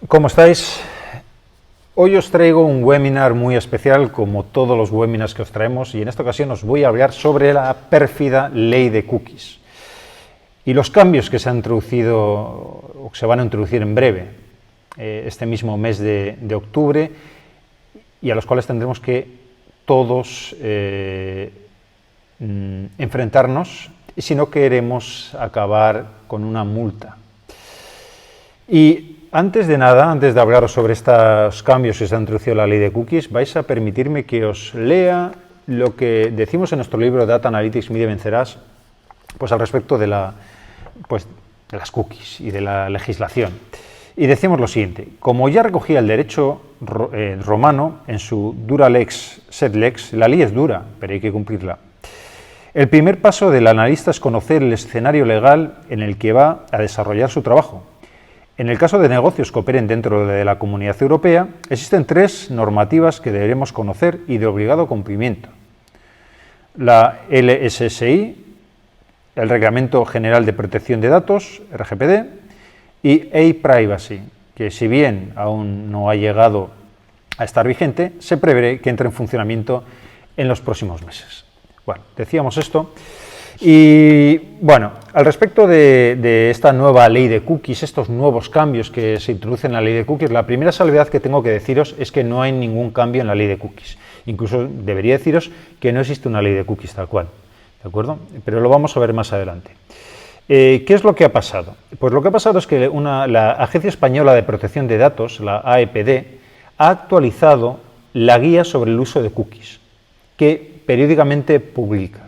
¿Cómo estáis? Hoy os traigo un webinar muy especial, como todos los webinars que os traemos, y en esta ocasión os voy a hablar sobre la pérfida ley de cookies y los cambios que se han introducido o que se van a introducir en breve, este mismo mes de octubre, y a los cuales tendremos que todos enfrentarnos si no queremos acabar con una multa. Y antes de nada, antes de hablaros sobre estos cambios que se ha introducido la ley de cookies, vais a permitirme que os lea lo que decimos en nuestro libro Data Analytics Mide Vencerás, pues al respecto de las cookies y de la legislación. Y decimos lo siguiente: como ya recogía el derecho romano en su dura lex sed lex, la ley es dura, pero hay que cumplirla. El primer paso del analista es conocer el escenario legal en el que va a desarrollar su trabajo. En el caso de negocios que operen dentro de la Comunidad Europea, existen tres normativas que deberemos conocer y de obligado cumplimiento: la LSSI, el Reglamento General de Protección de Datos, RGPD, y e-Privacy, que si bien aún no ha llegado a estar vigente, se prevé que entre en funcionamiento en los próximos meses. Bueno, decíamos esto. Y bueno, al respecto de esta nueva ley de cookies, estos nuevos cambios que se introducen en la ley de cookies, la primera salvedad que tengo que deciros es que no hay ningún cambio en la ley de cookies. Incluso debería deciros que no existe una ley de cookies tal cual, ¿de acuerdo? Pero lo vamos a ver más adelante. ¿Qué es lo que ha pasado? Pues lo que ha pasado es que la Agencia Española de Protección de Datos, la AEPD, ha actualizado la guía sobre el uso de cookies, que periódicamente publica,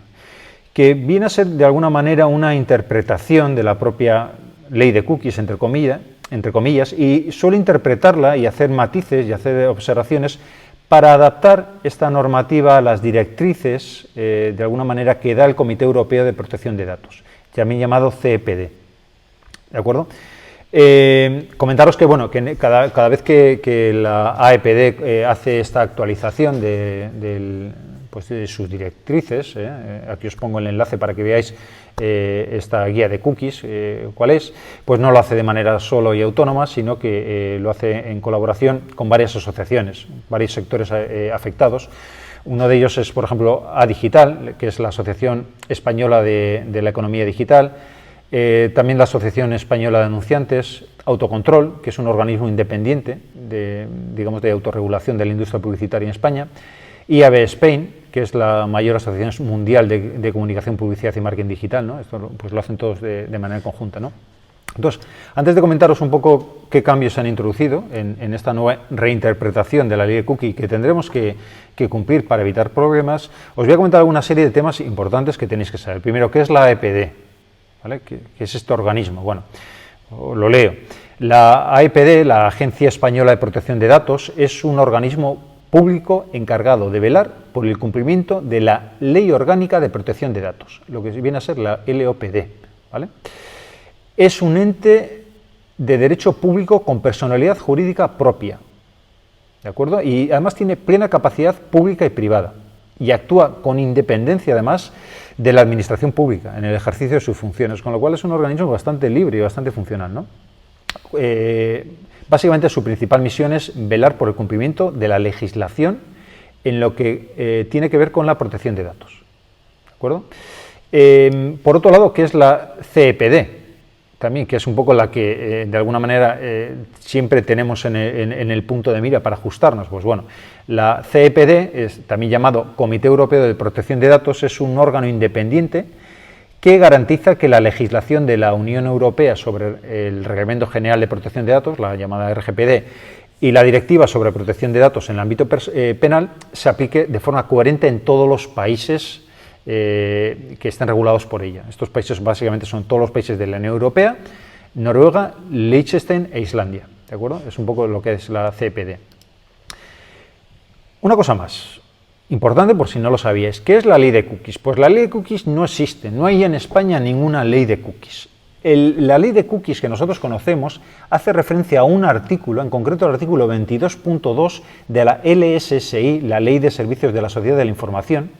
que viene a ser de alguna manera una interpretación de la propia ley de cookies, entre comillas, y suele interpretarla y hacer matices y hacer observaciones para adaptar esta normativa a las directrices, de alguna manera, que da el Comité Europeo de Protección de Datos, también llamado CEPD. ¿De acuerdo? Comentaros que, bueno, que cada vez que la AEPD hace esta actualización de sus directrices, aquí os pongo el enlace para que veáis esta guía de cookies, cuál es, pues no lo hace de manera solo y autónoma, sino que lo hace en colaboración con varias asociaciones, varios sectores afectados. Uno de ellos es, por ejemplo, ADigital, que es la Asociación Española de la Economía Digital, también la Asociación Española de Anunciantes, Autocontrol, que es un organismo independiente de autorregulación de la industria publicitaria en España, y AB Spain, que es la mayor asociación mundial de comunicación, publicidad y marketing digital, ¿no? Esto pues lo hacen todos de manera conjunta, ¿no? Entonces, antes de comentaros un poco qué cambios se han introducido en esta nueva reinterpretación de la ley de cookie que tendremos que cumplir para evitar problemas, os voy a comentar alguna serie de temas importantes que tenéis que saber. Primero, ¿qué es la AEPD? ¿Vale? ¿Qué es este organismo? Bueno, lo leo. La AEPD, la Agencia Española de Protección de Datos, es un organismo público encargado de velar por el cumplimiento de la Ley Orgánica de Protección de Datos, lo que viene a ser la LOPD, ¿vale? Es un ente de derecho público con personalidad jurídica propia, ¿de acuerdo? Y además tiene plena capacidad pública y privada y actúa con independencia, además, de la administración pública en el ejercicio de sus funciones, con lo cual es un organismo bastante libre y bastante funcional, ¿no? Básicamente su principal misión es velar por el cumplimiento de la legislación en lo que tiene que ver con la protección de datos, ¿de acuerdo? Por otro lado, ¿qué es la CEPD? También, que es un poco la que de alguna manera siempre tenemos en el punto de mira para ajustarnos. Pues bueno, la CEPD, es también llamado Comité Europeo de Protección de Datos, es un órgano independiente que garantiza que la legislación de la Unión Europea sobre el Reglamento General de Protección de Datos, la llamada RGPD, y la Directiva sobre Protección de Datos en el ámbito penal se aplique de forma coherente en todos los países que estén regulados por ella. Estos países básicamente son todos los países de la Unión Europea, Noruega, Liechtenstein e Islandia, ¿de acuerdo? Es un poco lo que es la CEPD. Una cosa más importante, por si no lo sabíais, ¿qué es la ley de cookies? Pues la ley de cookies no existe, no hay en España ninguna ley de cookies. La ley de cookies que nosotros conocemos hace referencia a un artículo, en concreto el artículo 22.2 de la LSSI, la Ley de Servicios de la Sociedad de la Información,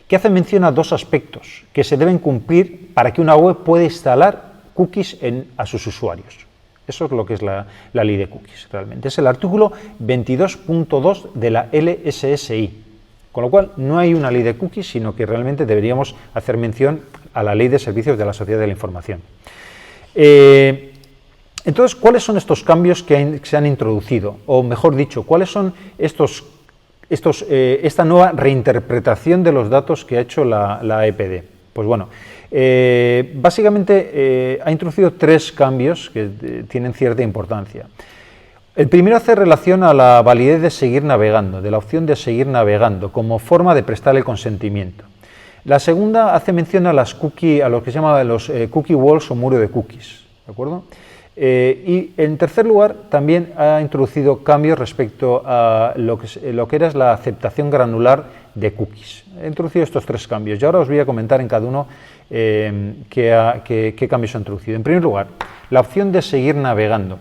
que hace mención a dos aspectos que se deben cumplir para que una web pueda instalar cookies a sus usuarios. Eso es lo que es la ley de cookies, realmente. Es el artículo 22.2 de la LSSI. Con lo cual, no hay una ley de cookies, sino que realmente deberíamos hacer mención a la Ley de Servicios de la Sociedad de la Información. Entonces, ¿cuáles son estos cambios que se han introducido? O mejor dicho, ¿cuáles son esta nueva reinterpretación de los datos que ha hecho la EPD? Pues bueno, básicamente ha introducido 3 cambios que tienen cierta importancia. El primero hace relación a la validez de seguir navegando, de la opción de seguir navegando, como forma de prestar el consentimiento. La segunda hace mención a lo que se llama los cookie walls o muro de cookies, ¿de acuerdo? Y en tercer lugar, también ha introducido cambios respecto a lo que era la aceptación granular de cookies. He introducido estos 3 cambios y ahora os voy a comentar en cada uno qué cambios ha introducido. En primer lugar, la opción de seguir navegando.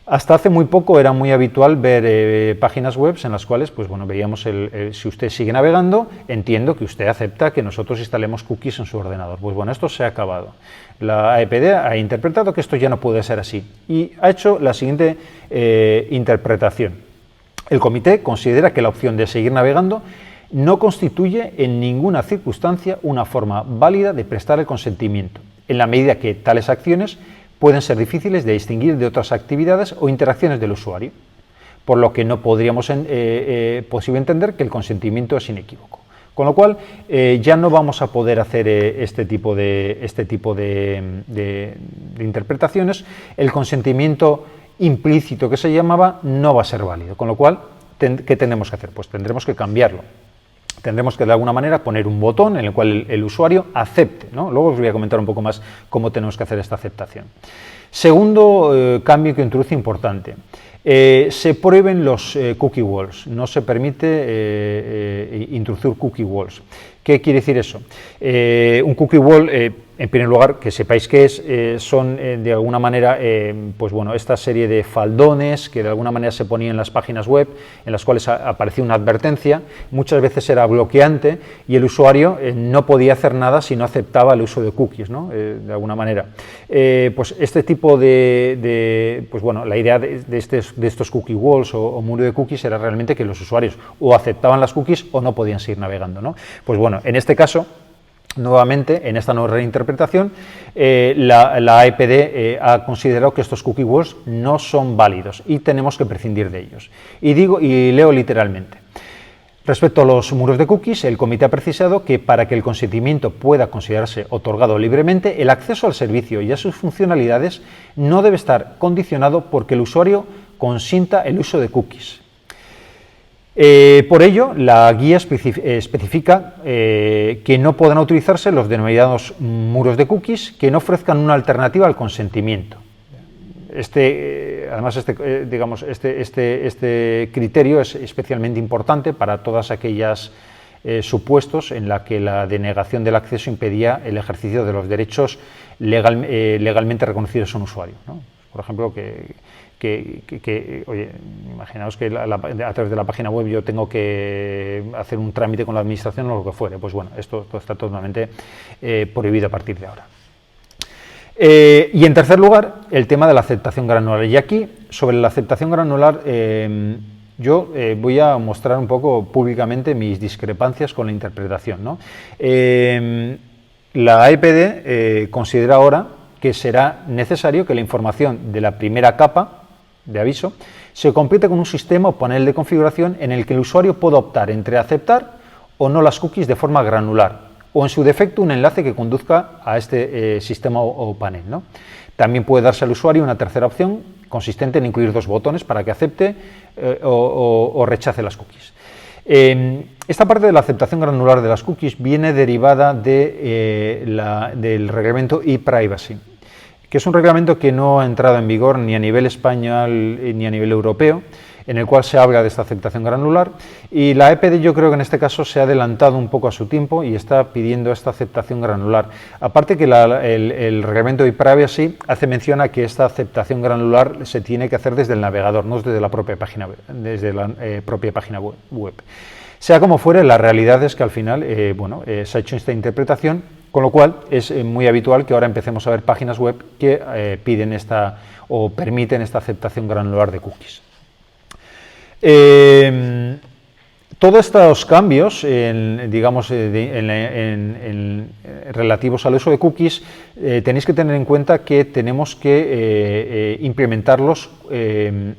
Hasta hace muy poco era muy habitual ver páginas web en las cuales, pues bueno, veíamos si usted sigue navegando, entiendo que usted acepta que nosotros instalemos cookies en su ordenador. Pues bueno, esto se ha acabado. La EPD ha interpretado que esto ya no puede ser así y ha hecho la siguiente interpretación. El comité considera que la opción de seguir navegando no constituye en ninguna circunstancia una forma válida de prestar el consentimiento, en la medida que tales acciones pueden ser difíciles de distinguir de otras actividades o interacciones del usuario, por lo que no podríamos posible entender que el consentimiento es inequívoco. Con lo cual, ya no vamos a poder hacer este tipo de interpretaciones. El consentimiento implícito que se llamaba no va a ser válido. Con lo cual, ¿qué tenemos que hacer? Pues tendremos que cambiarlo. Tendremos que de alguna manera poner un botón en el cual el usuario acepte, ¿no? Luego os voy a comentar un poco más cómo tenemos que hacer esta aceptación. Segundo cambio que introduce importante. Se prohíben los cookie walls, no se permite introducir cookie walls. ¿Qué quiere decir eso? Un cookie wall, en primer lugar, que sepáis qué son de alguna manera, pues bueno, esta serie de faldones que de alguna manera se ponían en las páginas web, en las cuales aparecía una advertencia, muchas veces era bloqueante y el usuario no podía hacer nada si no aceptaba el uso de cookies, ¿no? De alguna manera. Pues este tipo pues bueno, la idea de estos cookie walls o muro de cookies era realmente que los usuarios o aceptaban las cookies o no podían seguir navegando, ¿no? Pues bueno, en este caso, nuevamente, en esta nueva reinterpretación, la AEPD ha considerado que estos cookie walls no son válidos y tenemos que prescindir de ellos. Y leo literalmente. Respecto a los muros de cookies, el comité ha precisado que para que el consentimiento pueda considerarse otorgado libremente, el acceso al servicio y a sus funcionalidades no debe estar condicionado porque el usuario consienta el uso de cookies. Por ello, la guía especifica que no podrán utilizarse los denominados muros de cookies que no ofrezcan una alternativa al consentimiento. Además, este criterio es especialmente importante para todas aquellas supuestos en la que la denegación del acceso impedía el ejercicio de los derechos legalmente reconocidos a un usuario, ¿no? Por ejemplo, oye, imaginaos que a través de la página web yo tengo que hacer un trámite con la administración o lo que fuere. Pues bueno, esto está totalmente prohibido a partir de ahora. Y en tercer lugar, el tema de la aceptación granular. Y aquí, sobre la aceptación granular, yo voy a mostrar un poco públicamente mis discrepancias con la interpretación, ¿no? La AEPD considera ahora que será necesario que la información de la primera capa de aviso se complete con un sistema o panel de configuración en el que el usuario pueda optar entre aceptar o no las cookies de forma granular o en su defecto un enlace que conduzca a este sistema o panel, ¿no? También puede darse al usuario una tercera opción consistente en incluir 2 botones para que acepte o rechace las cookies. Esta parte de la aceptación granular de las cookies viene derivada del reglamento ePrivacy, que es un reglamento que no ha entrado en vigor ni a nivel español ni a nivel europeo, en el cual se habla de esta aceptación granular, y la EPD yo creo que en este caso se ha adelantado un poco a su tiempo y está pidiendo esta aceptación granular. Aparte que el reglamento ePrivacy hace mención a que esta aceptación granular se tiene que hacer desde el navegador, no desde la propia página web. Sea como fuere, la realidad es que al final se ha hecho esta interpretación Con lo cual es muy habitual que ahora empecemos a ver páginas web que piden esta o permiten esta aceptación granular de cookies. Todos estos cambios, digamos, relativos al uso de cookies, tenéis que tener en cuenta que tenemos que implementarlos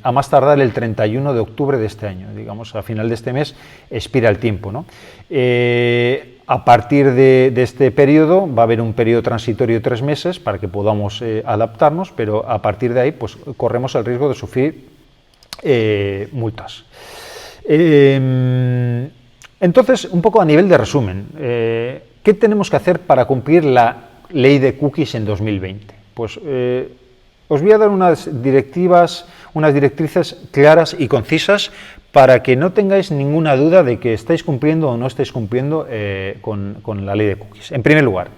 a más tardar el 31 de octubre de este año. Digamos, a final de este mes expira el tiempo, ¿no? A partir de este periodo va a haber un periodo transitorio de 3 meses para que podamos adaptarnos, pero a partir de ahí pues, corremos el riesgo de sufrir multas. Entonces, un poco a nivel de resumen, ¿qué tenemos que hacer para cumplir la ley de cookies en 2020? Pues os voy a dar unas directrices claras y concisas para que no tengáis ninguna duda de que estáis cumpliendo o no estáis cumpliendo con la ley de cookies. En primer lugar,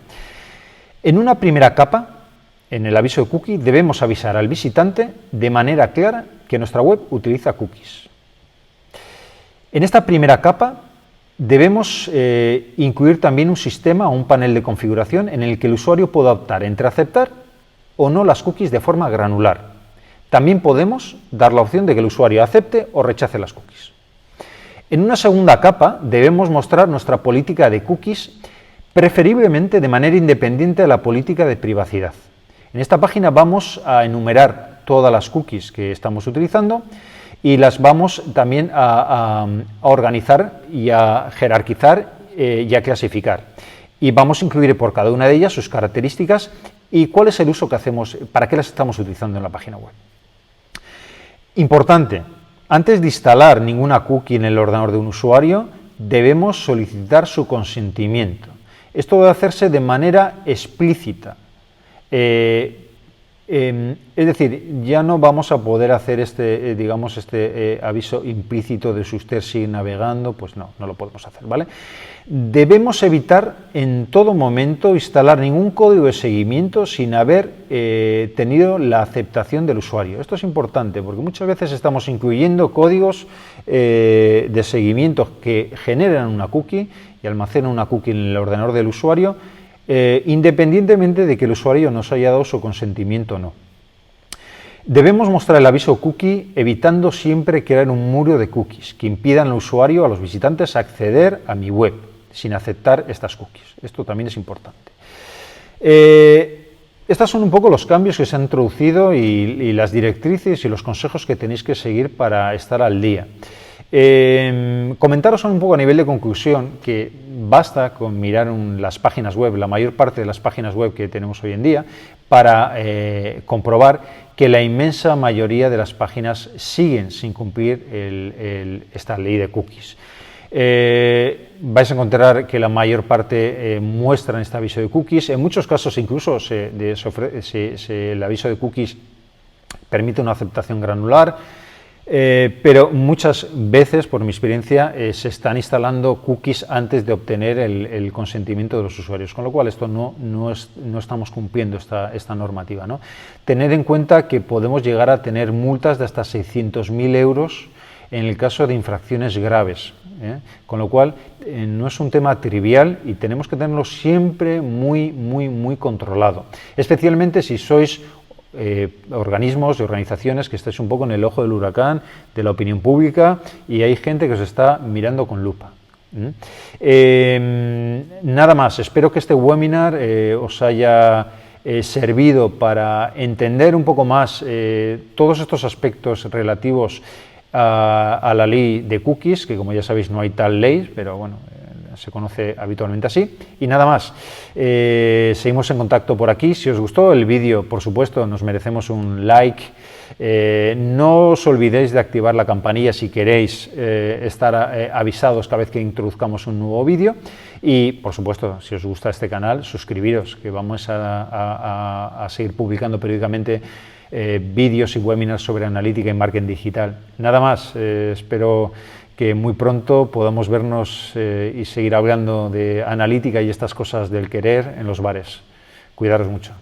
en una primera capa, en el aviso de cookie, debemos avisar al visitante de manera clara que nuestra web utiliza cookies. En esta primera capa debemos incluir también un sistema o un panel de configuración en el que el usuario pueda optar entre aceptar o no las cookies de forma granular. También podemos dar la opción de que el usuario acepte o rechace las cookies. En una segunda capa debemos mostrar nuestra política de cookies, preferiblemente de manera independiente de la política de privacidad. En esta página vamos a enumerar todas las cookies que estamos utilizando y las vamos también a organizar y a jerarquizar y a clasificar. Y vamos a incluir por cada una de ellas sus características y cuál es el uso que hacemos, para qué las estamos utilizando en la página web. Importante, antes de instalar ninguna cookie en el ordenador de un usuario, debemos solicitar su consentimiento. Esto debe hacerse de manera explícita. Es decir, ya no vamos a poder hacer este aviso implícito de si usted sigue navegando, pues no lo podemos hacer, ¿vale? Debemos evitar en todo momento instalar ningún código de seguimiento sin haber tenido la aceptación del usuario. Esto es importante porque muchas veces estamos incluyendo códigos de seguimiento que generan una cookie y almacenan una cookie en el ordenador del usuario, independientemente de que el usuario nos haya dado su consentimiento o no. Debemos mostrar el aviso cookie evitando siempre crear un muro de cookies que impidan al usuario, a los visitantes, acceder a mi web sin aceptar estas cookies. Esto también es importante. Estos son un poco los cambios que se han introducido y las directrices y los consejos que tenéis que seguir para estar al día. Comentaros un poco a nivel de conclusión que basta con mirar las páginas web, la mayor parte de las páginas web que tenemos hoy en día, para comprobar que la inmensa mayoría de las páginas siguen sin cumplir esta ley de cookies. Vais a encontrar que la mayor parte muestran este aviso de cookies. En muchos casos incluso el aviso de cookies permite una aceptación granular, pero muchas veces, por mi experiencia, se están instalando cookies antes de obtener el consentimiento de los usuarios, con lo cual esto no estamos cumpliendo esta normativa, ¿no? Tened en cuenta que podemos llegar a tener multas de hasta 600.000 euros en el caso de infracciones graves, con lo cual no es un tema trivial y tenemos que tenerlo siempre muy controlado, especialmente si sois organismos y organizaciones que estáis un poco en el ojo del huracán de la opinión pública y hay gente que os está mirando con lupa. Nada más, espero que este webinar os haya servido para entender un poco más todos estos aspectos relativos a la ley de cookies, que como ya sabéis no hay tal ley, pero bueno, se conoce habitualmente así. Y nada más, seguimos en contacto por aquí. Si os gustó el vídeo, por supuesto, nos merecemos un like. No os olvidéis de activar la campanilla si queréis estar avisados cada vez que introduzcamos un nuevo vídeo. Y, por supuesto, si os gusta este canal, suscribiros, que vamos a seguir publicando periódicamente vídeos y webinars sobre analítica y marketing digital. Nada más, espero que muy pronto podamos vernos y seguir hablando de analítica y estas cosas del querer en los bares. Cuidaros mucho.